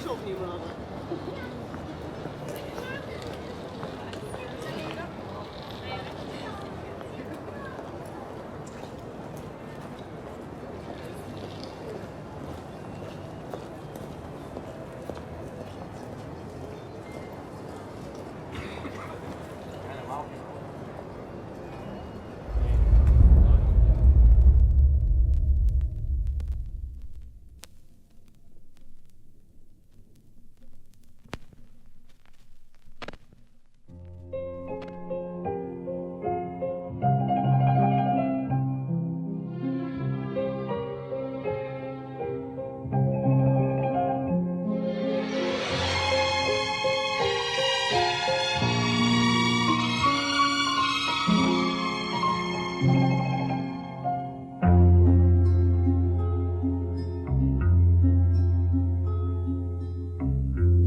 Шовни мама.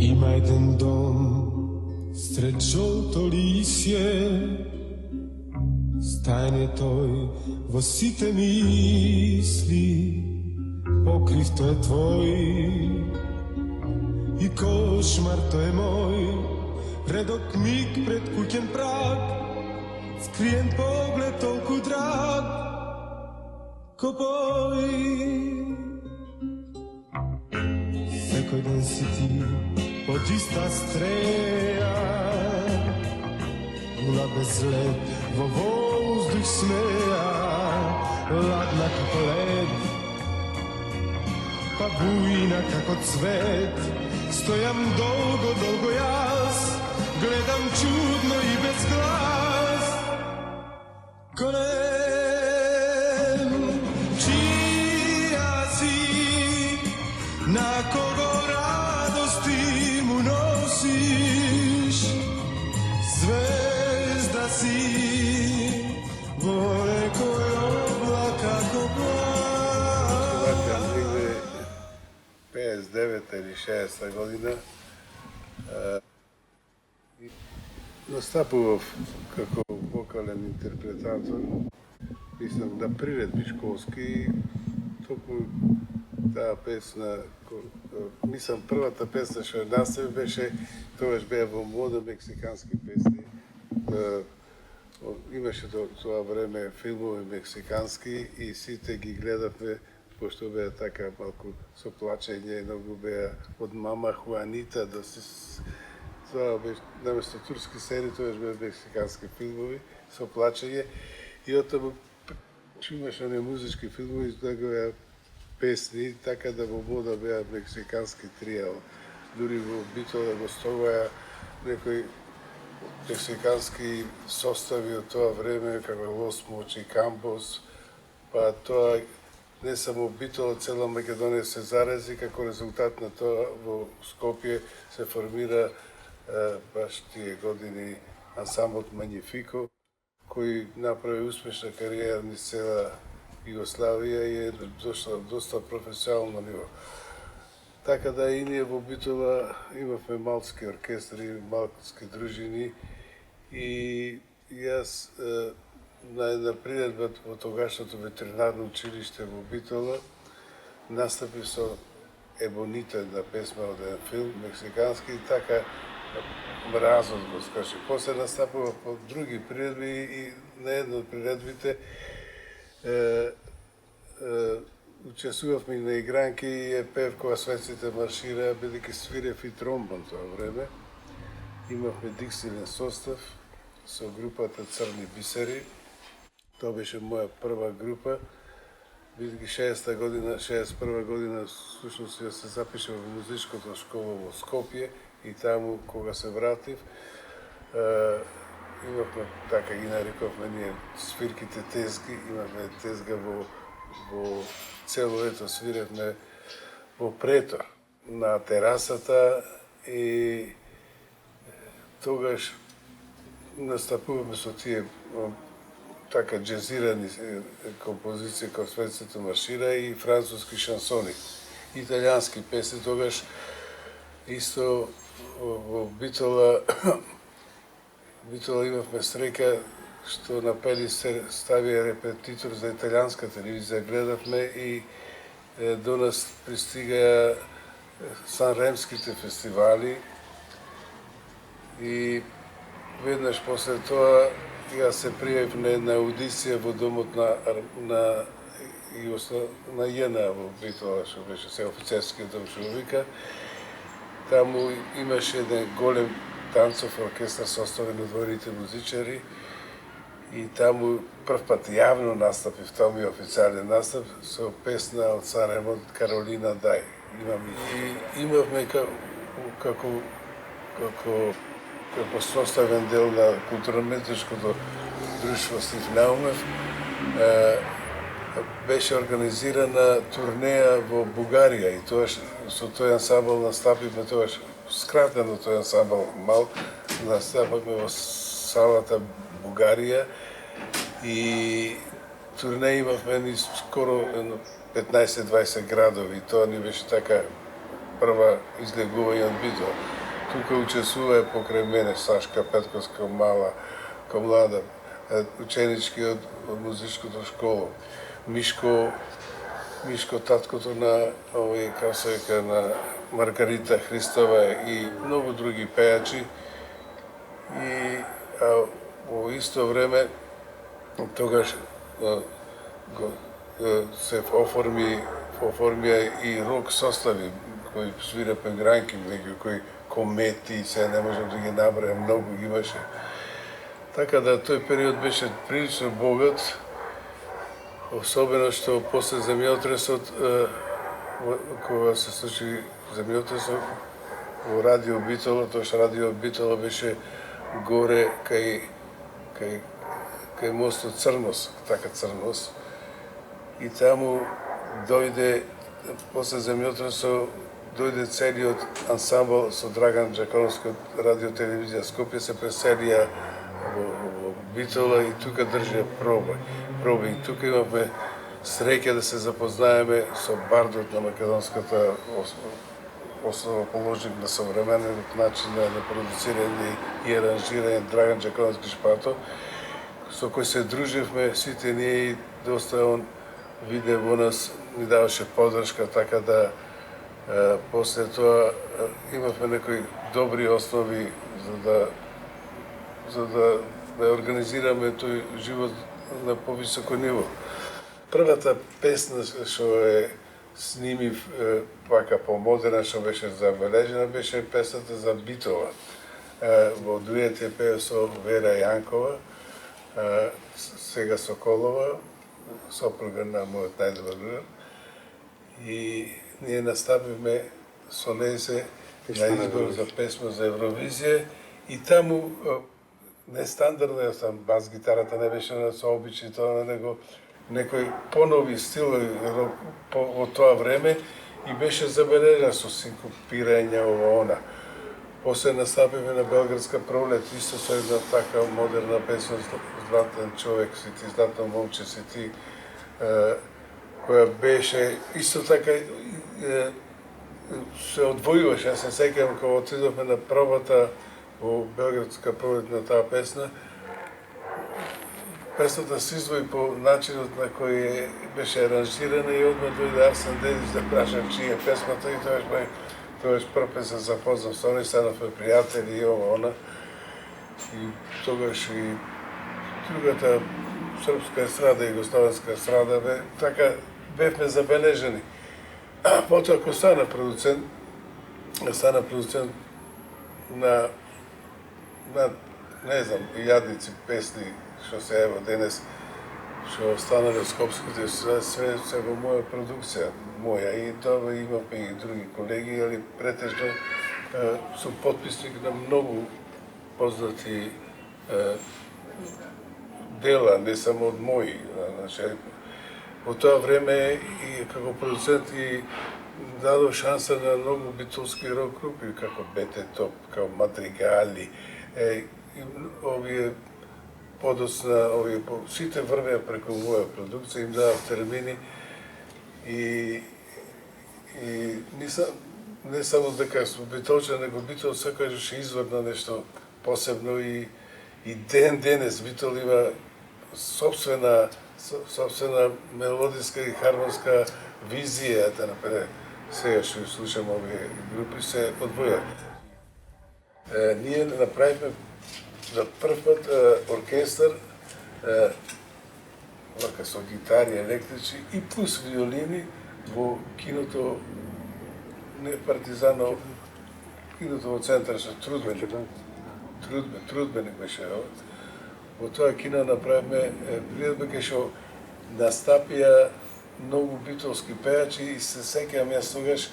Ima jeden dom, sred žolto lisje, stanje toj vo site misli, pokriv to je tvoj i košmar to je moj, redok mig pred kućen prag, skrijen pogled tolku drag, ko boj. Sekoj dan si ti pod ista streja, gula bez led, vo vozduh smeja, ladna kako led, pa bujna kako cvet. Stojam dolgo, dolgo jaz, gledam čudno i bez glas, konem čija si, na kogo radosti mu nosiš, zvezda si, vo nekoj oblaka ko plać. 59 или 60 година настапував како вокален интерпретатор, мислам на приредби школски, толку таа песна, мислам првата песна што ја настави беше, тогаш беа во мода мексикански песни. Имаше тоа време филмови мексикански и сите ги гледавме, пошто беа така малку со плачење, многу беа од мама Хуанита до тоа беше наместо турски серии, тоа беа мексикански филмови со плачење и оттаму имаше не музички филмови, да го беа песни, така да во мода беа мексикански тријал. Дури во Битола гостуваја некои мексикански состави од тоа време, како Лос Мочи Кампос, па тоа не само Битола, цела Македонија се зарази, како резултат на тоа во Скопје се формира баш тие години ансамблот Магнифико, кој направи успешна кариера низ цела Југославија и е дошла доста професионално ниво. Така да и ние во Битола имавме малски оркестри, малски дружини и јас на приредба во тогашното ветеринарно училиште во Битола настапи со Ебонита на песма од еден филм мексикански и така мразот го скаше. После настапува по други приредби и на една од приредбите учествувавме на игранки и е пев кога светците маршира, бидејќи свирев и тромбон тоа време. Имавме диксилен состав со групата Црни бисери. Тоа беше моја прва група, бидејќи 61 година, всушност ја се запишав во музичката школа во Скопје и таму, кога се вратив, имавме, така ги нарековме ние, свирките тезги, имавме тезга во цело лето свиревме во Претор, на терасата и тогаш настапуваме со тие така джезирани композиции како Светците маршира и француски шансони, италијански песни. Тогаш исто во Битола имавме среќа што на Пели се ставија репетитор за италијанска телевизија, гледавме и до нас пристигаја санремските фестивали и веднаш после тоа ја се пријавив на една аудиција во домот на ЈНА во Битола, што беше се офицерскиот дом што вика. Таму имаше еден голем танцов оркестар составен од војните музичари и таму прв пат јавно настапив, тоа ми официјален настап со песна од Сарајево, Каролина Дај. Имавме како составен дел на културно-уметничкото друштво Стив Наумев, беше организирана турнеја во Бугарија и тоаш со тој ансамбл настапивме, тоаш скратено тој ансамбл мал, настапивме во салата Бугарија и турнеја имавме ни скоро 15-20 градови. Тоа ни беше така прва излегување од Битола. Тука учесува покрај мене Сашка Петковска мала, млада, ученички од музичкото школа. Мишко таткото на овој како се вика на Маргарита Христова и многу други пејачи. И во исто време тогаш се оформија и рок состави кои свира пенгранки, меѓу кои комети, се не можам да ги набројам, многу имаше. Така да тој период беше прилично богат, особено што после земјотресот, кога се случи земјотресот во Радио Битола, тоаш Радио Битола беше горе кај мостот Црнос, така Црнос. И таму дојде, после земјотресот, дојде целиот ансамбл со Драган Джаконовски од Радио Телевизија Скопје, се преселија во Битола и тука држија проби. И тука имавме среќа да се запознаеме со бардот на македонската основоположник на современот начин на продуцирање и аранжирање Драган Джаконовски Шпато, со кој се дружевме сите ние и доста он виде во нас, ни даваше поддршка, така да после тоа имавме некои добри основи за да организираме тој живот на повисоко ниво. Првата песна што снимив вака помодерна, што беше забележена, беше песната за Битола. Во дует ја пеа со Вера Јанкова, Сега Соколова, сопруга на мојот најдобар другар. И ние настапивме со незе на избор за песма за Евровизија и таму нестандардно, јас сам бас гитарата не беше на сообични тоа, него некој понови стил во тоа време и беше забележен со синкопирање ова она. После настапивме на Белградска пролет, исто со една така модерна песна Златен човек си ти, златно момче си ти, која беше исто така се одвојуваше. Јас се сеќавам кога отидовме на пробата во Белградска пролет на таа песна, песната се издвои по начинот на кој беше аранжирана и одма дојде Арсен Дедич да праша чија песмата и тоаш прв пат се запознав со они, станавме пријатели и ова она. И тогаш и другата српска естрада и југословенска естрада, така бевме забележени. Потоа ако стана продуцент на не знам, илјадници песни што се ево денес, што останале скопските, све во моја продукција, моја. И тоа имавме и други колеги, али претежно сум потписник на многу познати дела, не само од мои. Во тоа време и како продуцент и дадов шанса на многу битолски рок групи, како Бете Топ, како Мадригали, овие подоцна, сите врвеа преку моја продукција, им дадав термини и не само дека сум битолчан, него Битол секогаш извор на нешто посебно и ден денес Битол има собствена мелодиска и хармонска визија, да например, сега што слушам овие групи се одвојени. Ние направивме за прв пат оркестар вака со гитари електрични и плюс виолини во киното не Партизано, киното во центар со Трудбен беше ова. Во тоа кино направивме приредба што настапија многу битолски пејачи и се сеќавам јас тогаш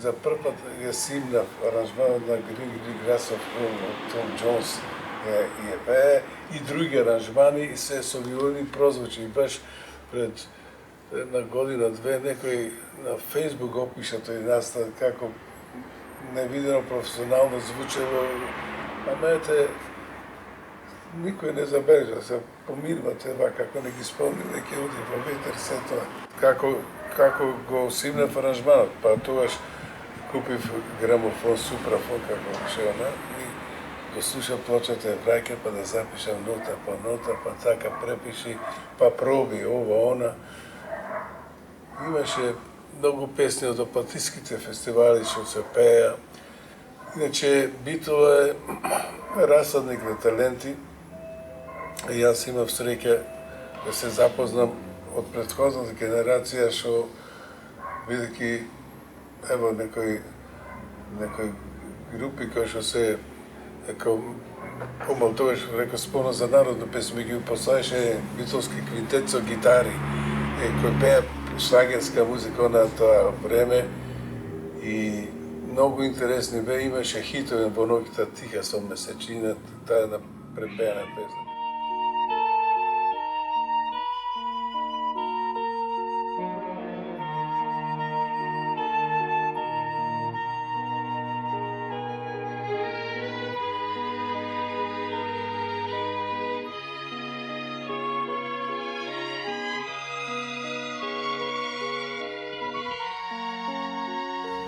за прв пат ја снимнав аранжманот на Green Grass of Tom Jones и пее и други аранжмани и се со виолини прозвучи и баш пред една година-две некој на Facebook опиша тој настан како невидено професионално звучело, а мете никој не забележа, се помирва това, како не ги спомни, не ќе оди во ветер се тоа. Како го симнав аранжманот, па тогаш купив грамофон, супрафон, како беше она, и го слушав плочата враќа, па да запишам нота, па така препиши, па проби, ова, она. Имаше многу песни од опатиските фестивали што се пеја. Иначе Битола е расадник на таленти. И јас имав среќа да се запознам од претходната генерација што бидејќи ево некои групи кои што се помал тогаш рекол спомна за народно песми ги послаеше битолски квинтет со гитари кои пеа шлагерска музика на тоа време и многу интересни бе, имаше хитови во ноќта тиха со месечина, таа една препеана песна.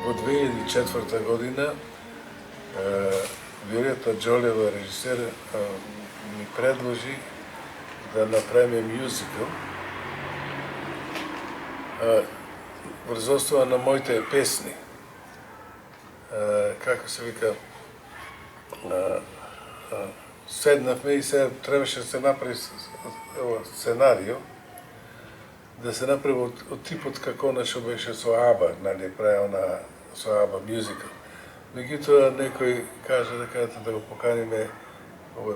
Во 2004 година Виолета Џолева, режисер, ми предложи да направиме мюзикл врз основа на моите песни. Како се вика, седнавме и се требаше да се направи сценарио, да се направи од типот како она што беше со Аба, нели, прави она со Аба мюзикл. Меѓутоа некој кажа да го поканиме,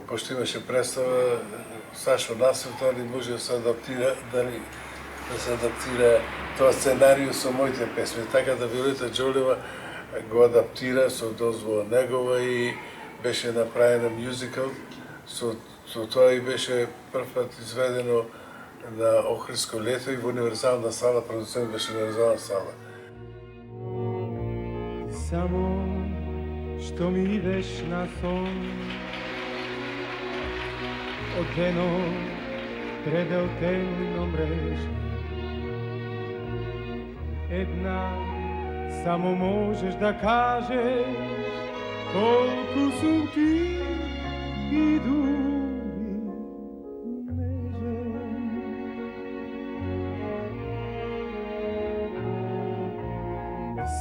пошто имаше представа, Сашо Насов, дали може да се адаптира, тоа сценарио со моите песми. Така да Виолета Џолева го адаптира со дозвола негова и беше направена мюзикл. Со тоа и беше првпат изведено на Охридско лето и во универзална сала, продуцент беше универзална сала. Само што ми идеш на сон, од дено предел темно мрежи, една само можеш да кажеш колку сум ти и дури нежен.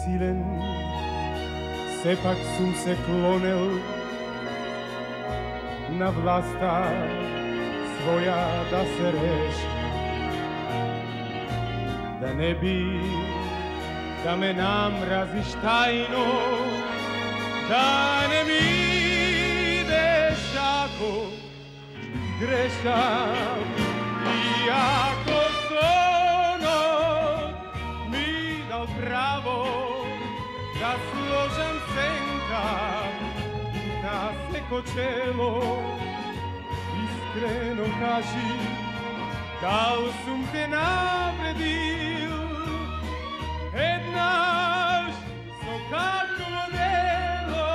Силен сепак сум се клонел на власта своја да се реши, да не би да ме намразиш тајно, да не ми идеш ако грешам и ако сонот ми дал право да сложам сенка на секо чело. Искрено кажи, дал сум те навредил еднаш со какво дело.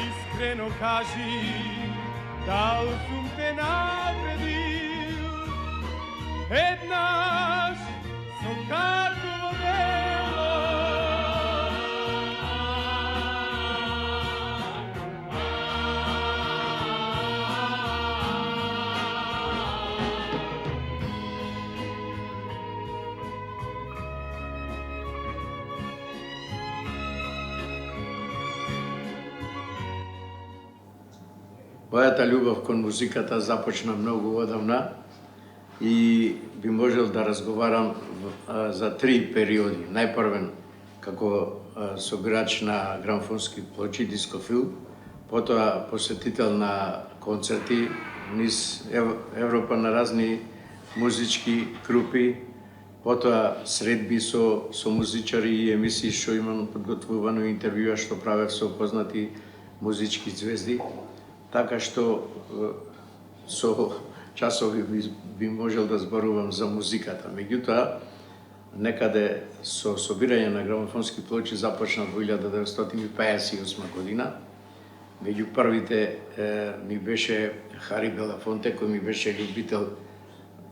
Искрено кажи, дал сум те навредил еднаш со какво дело. Мојата љубов кон музиката започна многу одамна и би можел да разговарам за 3 периоди. Најпрвен како собирач на грамофонски плочи, дискофил, потоа посетител на концерти низ Европа на разни музички групи, потоа средби со музичари и емисии што имам подготвувано, интервјуа што правев со познати музички звезди, така што со часови би можел да зборувам за музиката. Меѓутоа, некаде со собирање на грамофонски плочи започна во 1958 година. Меѓу првите ми беше Хари Белафонте, кој ми беше љубител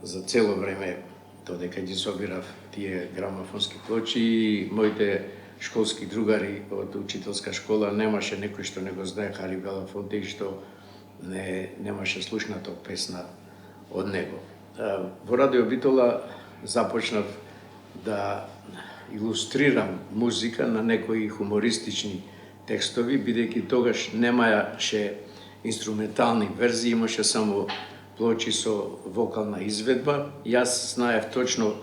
за цело време, додека ги собирав тие грамофонски плочи, и моите школски другари од учителска школа немаше некој што не го знае Хари Белафонте и што немаше слушнато песна од него. Во Радио Битола започнав да илустрирам музика на некои хумористични текстови, бидејќи тогаш немаше инструментални верзии, имаше само плочи со вокална изведба. Јас знаев точно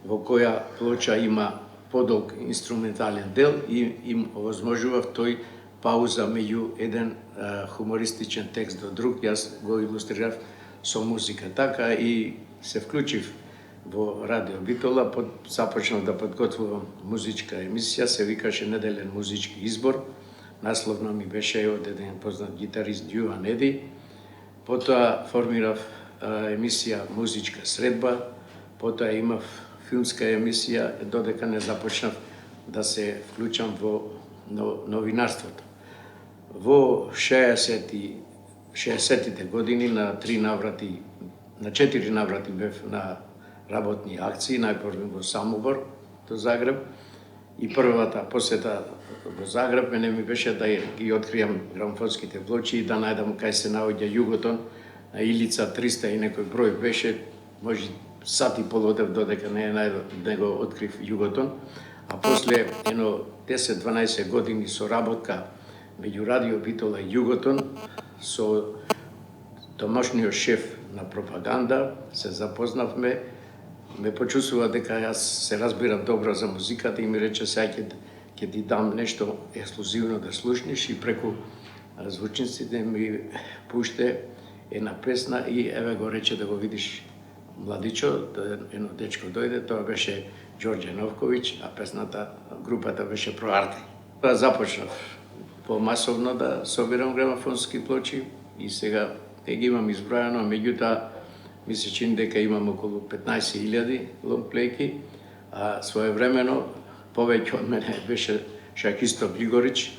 во која плоча има подолг инструментален дел и им овозможував тој пауза меѓу еден хумористичен текст до друг. Јас го илустрирав со музика. Така и се вклучив во Радио Битола, започнав да подготвувам музичка емисија, се викаше Неделен музички избор. Насловна ми беше од еден познат гитарист Ѓуван Еди. Потоа формирав емисија Музичка средба, потоа имав филмска емисија, додека не започнав да се вклучам во новинарството. Во 60-тите години на 4 наврати бев на работни акции, најпрво во Самобор, до Загреб, и првата посета во Загреб мене ми беше да ги откријам грамофонските плочи и да најдам кај се наоѓа Југотон, на Илица 300 и некој број беше, може сат и пол одев додека не го открив Југотон, а после 10-12 години соработка меѓу Радио Битола и Југотон со домашниот шеф на пропаганда се запознавме, ме почувствува дека јас се разбирам добро за музиката и ми рече сега ќе ти дам нешто ексклузивно да слушнеш, и преку звучниците ми пуште една песна и еве го рече да го видиш младичо, едно дечко дојде, тоа беше Ѓорѓе Новковиќ, а групата беше Проарте. Започнав помасовно да собирам грамофонски плочи и сега ги имам избројано, меѓутоа ми се чини дека имам околу 15.000 лонгплејки, а своевремено повеќе од мене беше Шакисто Григорич.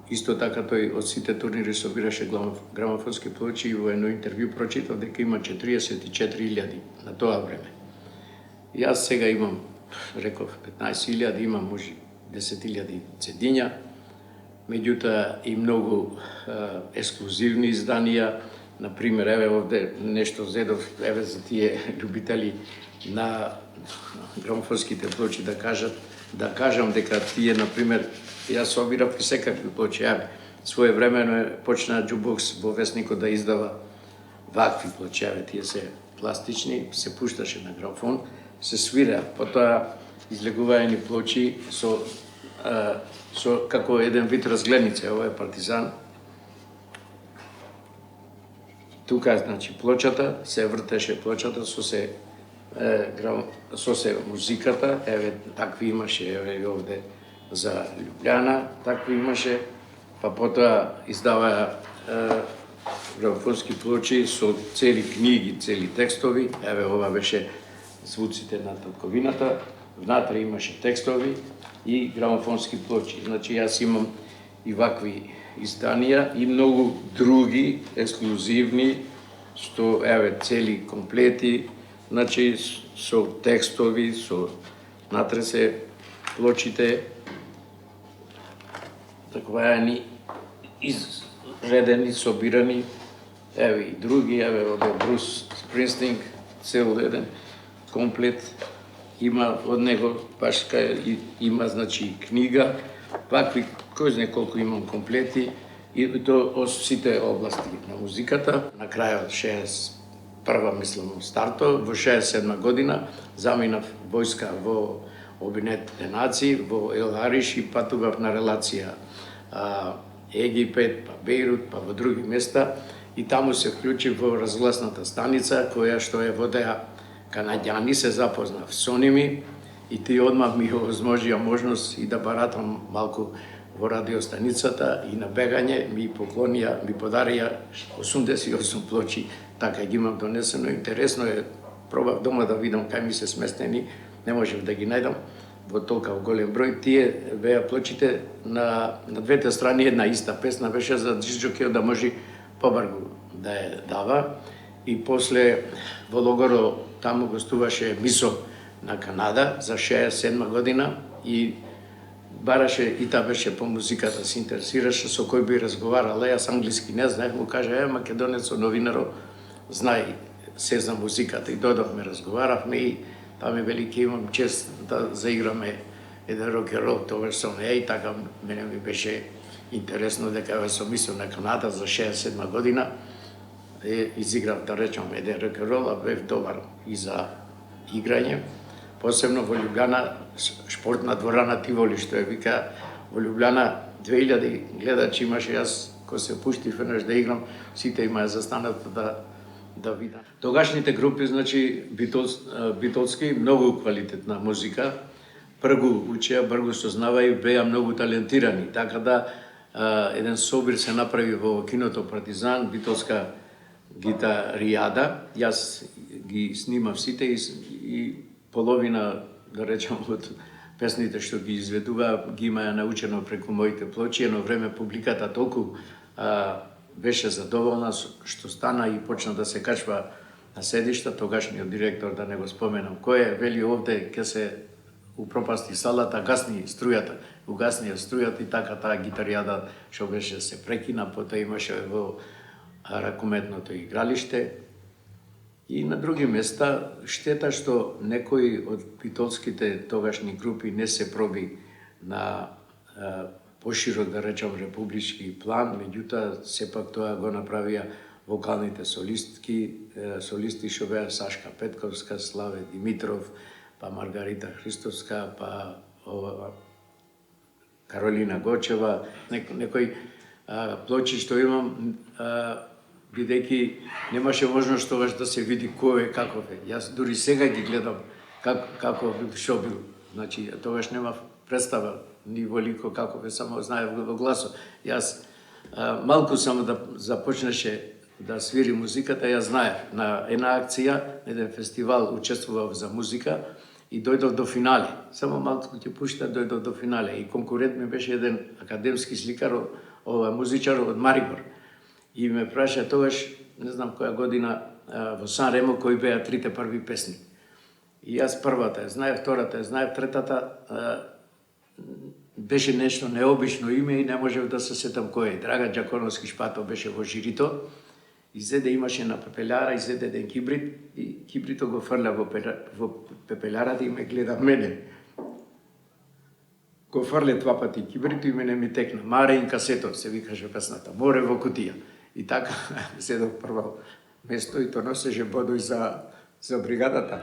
Исто така тој од сите турнири собираше грамофонски плочи и во едно интервју прочитав дека има 44.000 на тоа време. Јас сега имам, реков, 15.000, имам може 10.000 цедиња, меѓутоа и многу ексклузивни изданија. Например, еве овде нешто зедов, еве за тие љубители на грамофонските плочи да кажам дека тие, например, јас собирав секакви плочи. Своевремено почна Џубокс во весникот да издава вакви плочи, тие се пластични, се пушташе на грамофон, се свира, потоа излегуваени плочи со како еден вид разгледница, ова е Партизан. Тука, значи, плочата, се вртеше плочата со се музиката, еве такви имаше, еве и овде за Љубљана, такви имаше, па потоа издаваа грамофонски плочи со цели книги, цели текстови, еве ова беше Звуците на татковината, внатре имаше текстови и грамофонски плочи. Значи, јас имам и вакви изданија и многу други ексклузивни, што еве цели комплети, значи со текстови, со натре се плочите таквајани изредени, собирани, еве и други, еве овде Брус Спрингстин, цел еден комплет има од него, баш има, значи, книга, вакви, кој знае колку имам комплети, И тоа од сите области на музиката. На крајот 61 мислам старто, во 67 година заминав војска во Обединетите нации, во Ел Ариш и патував на релација Египет, па Бејрут, па во други места и таму се вклучив во разгласната станица која што ја водеа канаѓани, се запознав со ними и тие одмав ми овозможија можност и да баратам малку во радиостаницата и на бегање ми поклонија, ми подарија 88 плочи, така ги имам донесено. Интересно е, пробав дома да видам кај ми се сместени, не можев да ги најдам во толкова голем број. Тие беа плочите на двете страни, една иста песна беше за дисџокејот да може побргу да ја дава. И после во логоро таму гостуваше Мисо на Канада за 67 година и бараше и таа беше по музиката, се интересираше со кој би разговарала. Јас англиски не знаев, му кажа, македонецо новинаро, знај се за музиката и додовме, разговаравме и таа ми вели, ке имам чест да заиграме еден рок-н-рол, тогаш со неја и така мене ми беше интересно дека ја сум Мисо на Канада за 67 година. Изиграв, да речам, еден рок-н-рол, а бев добар и за играње. Посебно во Љубљана, шпортна дворана Тиволи, што ја вика, во Љубљана 2000 гледачи имаше, јас кој се пуштив еднаш да играм, сите имаа застанато да видам. Тогашните групи, значи, битолски, многу квалитетна музика, бргу учеа, бргу сознаваја, беа многу талентирани, така да еден собир се направи во киното Партизан, битолска гитаријада, јас ги снимав сите и половина, да речам, од песните што ги изведува, ги имаја научено преку моите плочи. Едно време публиката толку беше задоволна што стана и почна да се качва на седишта. Тогашниот директор, да не го споменам кој е, вели овде ќе се упропасти салата, гасни струјата. Угаснија струјата и така таа гитаријада што беше се прекина, потоа имаше во ракометното игралиште. И на други места, штета што некои од битолските тогашни групи не се проби на поширок, да речам, републички план, меѓутоа сепак тоа го направија вокалните солисти што беа Сашка Петковска, Славе Димитров, па Маргарита Христовска, па Каролина Гочева, некои плочи што имам, бидејќи немаше можност тогаш да се види кој е каков е. Јас дури сега ги гледам како што бил. Значи, тогаш немав представа ни волико каков е, само знаев во гласо. Јас малку само да започнеше да свири музиката, јас знаев. На една акција, еден фестивал учествував за музика и дојдов до финале. Само малку ќе пушта, дојдов до финале. И конкурент ми беше еден академски сликар, музичар од Марибор. И ме праша тогаш, не знам која година, во Сан Ремо, кои беа трите први песни. И јас првата ја знаев, втората ја знаев, третата беше нешто необично име и не можев да се сетам кој е. Драга Џаконовски Шпато беше во жирито, изеде, имаше на пепеляра, изеде еден кибрит и кибрито го фрля во пепелярата и ме гледа мене. Го фрле два пати кибрито и мене ми текна. Маре инкасето, се викаше песната, море во кутија. И така седов прво место и то носеше бодој за бригадата.